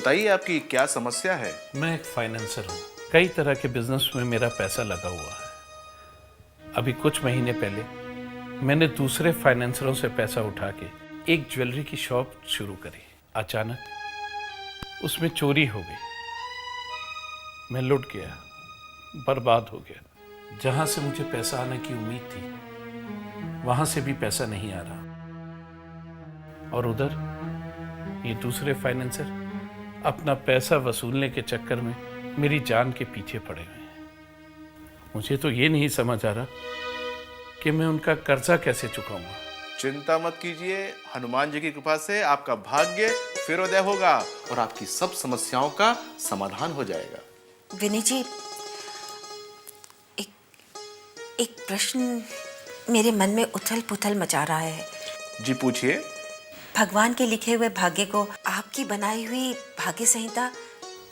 बताइए आपकी क्या समस्या है। मैं एक फाइनेंसर हूँ। कई तरह के बिजनेस में मेरा पैसा लगा हुआ है। अभी कुछ महीने पहले मैंने दूसरे फाइनेंसरों से पैसा उठा के एक ज्वेलरी की शॉप शुरू करी। अचानक उसमें चोरी हो गई। मैं लुट गया, बर्बाद हो गया। जहाँ से मुझे पैसा आने की उम्मीद थी वहाँ से भी पैसा नहीं आ रहा। और उधर ये दूसरे फाइनेंसर अपना पैसा वसूलने के चक्कर में मेरी जान के पीछे पड़े हुए हैं। मुझे तो ये नहीं समझ आ रहा कि मैं उनका कर्जा कैसे चुकाऊंगा। चिंता मत कीजिए, हनुमान जी की कृपा से आपका भाग्य फिरोदय होगा और आपकी सब समस्याओं का समाधान हो जाएगा। विनय जी, एक एक प्रश्न मेरे मन में उथल पुथल मचा रहा है। जी पूछिए। भगवान के लिखे हुए भाग्य को आपकी बनाई हुई भाग्य संहिता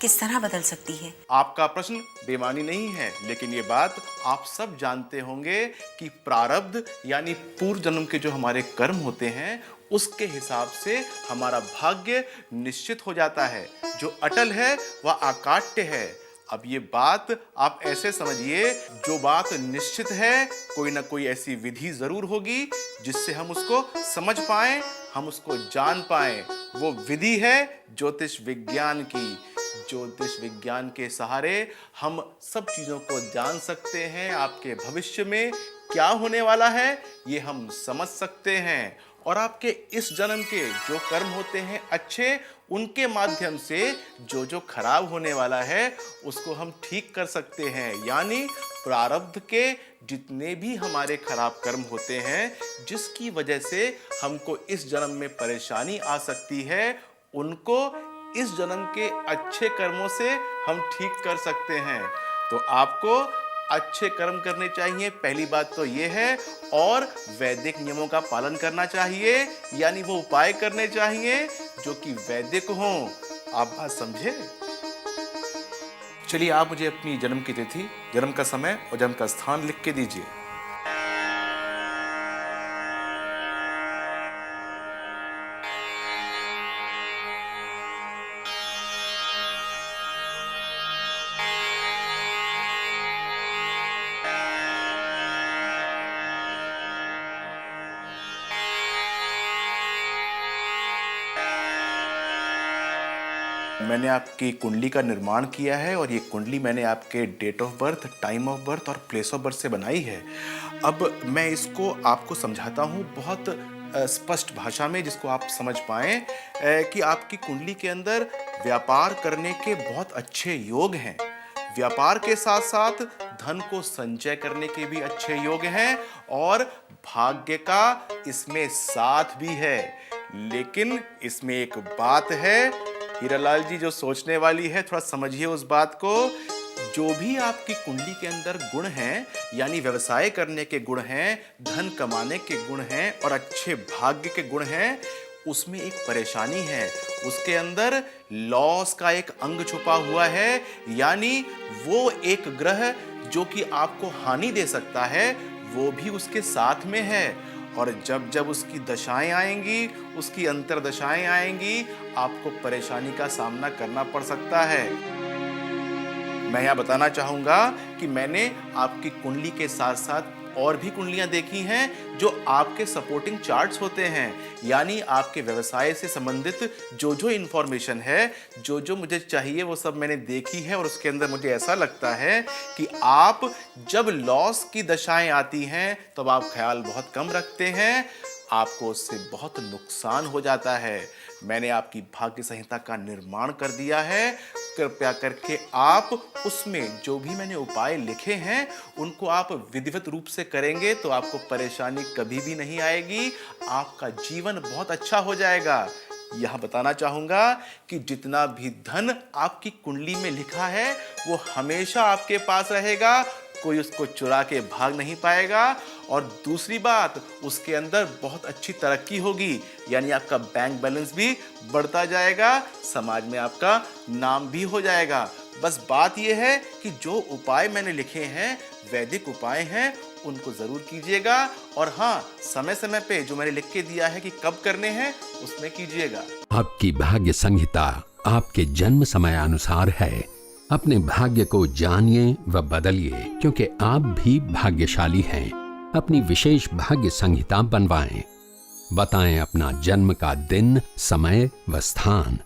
किस तरह बदल सकती है? आपका प्रश्न बेमानी नहीं है, लेकिन ये बात आप सब जानते होंगे कि प्रारब्ध यानी पूर्व जन्म के जो हमारे कर्म होते हैं उसके हिसाब से हमारा भाग्य निश्चित हो जाता है। जो अटल है वह अकाट्य है। अब ये बात आप ऐसे समझिए, जो बात निश्चित है कोई ना कोई ऐसी विधि जरूर होगी जिससे हम उसको समझ पाएं, हम उसको जान पाएं। वो विधि है ज्योतिष विज्ञान की। ज्योतिष विज्ञान के सहारे हम सब चीजों को जान सकते हैं। आपके भविष्य में क्या होने वाला है ये हम समझ सकते हैं, और आपके इस जन्म के जो कर्म होते हैं अच्छे, उनके माध्यम से जो जो खराब होने वाला है उसको हम ठीक कर सकते हैं। यानी प्रारब्ध के जितने भी हमारे खराब कर्म होते हैं जिसकी वजह से हमको इस जन्म में परेशानी आ सकती है, उनको इस जन्म के अच्छे कर्मों से हम ठीक कर सकते हैं। तो आपको अच्छे कर्म करने चाहिए, पहली बात तो ये है, और वैदिक नियमों का पालन करना चाहिए, यानी वो उपाय करने चाहिए जो कि वैदिक हों। आप बात समझे? चलिए आप मुझे अपनी जन्म की तिथि, जन्म का समय और जन्म का स्थान लिख के दीजिए। मैंने आपकी कुंडली का निर्माण किया है और ये कुंडली मैंने आपके date of birth, time of birth और प्लेस ऑफ बर्थ से बनाई है। अब मैं इसको आपको समझाता हूँ बहुत स्पष्ट भाषा में, जिसको आप समझ पाएं कि आपकी कुंडली के अंदर व्यापार करने के बहुत अच्छे योग हैं। व्यापार के साथ साथ धन को संचय करने के भी अच्छे योग हैं और भाग्य का इसमें साथ भी है। लेकिन इसमें एक बात है हीरालाल जी जो सोचने वाली है, थोड़ा समझिए उस बात को। जो भी आपकी कुंडली के अंदर गुण हैं, यानी व्यवसाय करने के गुण हैं, धन कमाने के गुण हैं और अच्छे भाग्य के गुण हैं, उसमें एक परेशानी है। उसके अंदर लॉस का एक अंग छुपा हुआ है, यानी वो एक ग्रह जो कि आपको हानि दे सकता है वो भी उसके साथ में है। और जब जब उसकी दशाएं आएंगी, उसकी अंतर्दशाएं आएंगी, आपको परेशानी का सामना करना पड़ सकता है। मैं यहाँ बताना चाहूँगा कि मैंने आपकी कुंडली के साथ साथ और भी कुंडलियाँ देखी हैं जो आपके सपोर्टिंग चार्ट्स होते हैं, यानी आपके व्यवसाय से संबंधित जो जो इन्फॉर्मेशन है, जो जो मुझे चाहिए वो सब मैंने देखी है। और उसके अंदर मुझे ऐसा लगता है कि आप जब लॉस की दशाएं आती हैं तब आप ख्याल बहुत कम रखते हैं, आपको उससे बहुत नुकसान हो जाता है। मैंने आपकी भाग्य संहिता का निर्माण कर दिया है। कृपया करके आप उसमें जो भी मैंने उपाय लिखे हैं उनको आप विधिवत रूप से करेंगे तो आपको परेशानी कभी भी नहीं आएगी, आपका जीवन बहुत अच्छा हो जाएगा। यहाँ बताना चाहूँगा कि जितना भी धन आपकी कुंडली में लिखा है वो हमेशा आपके पास रहेगा, कोई उसको चुरा के भाग नहीं पाएगा। और दूसरी बात, उसके अंदर बहुत अच्छी तरक्की होगी, यानी आपका बैंक बैलेंस भी बढ़ता जाएगा, समाज में आपका नाम भी हो जाएगा। बस बात यह है कि जो उपाय मैंने लिखे हैं वैदिक उपाय हैं, उनको ज़रूर कीजिएगा। और हाँ, समय समय पे जो मैंने लिख के दिया है कि कब करने हैं, उसमें कीजिएगा। आपकी भाग्य संहिता आपके जन्म समयानुसार है। अपने भाग्य को जानिए व बदलिए, क्योंकि आप भी भाग्यशाली हैं। अपनी विशेष भाग्य संहिता बनवाएं। बताएं अपना जन्म का दिन, समय व स्थान।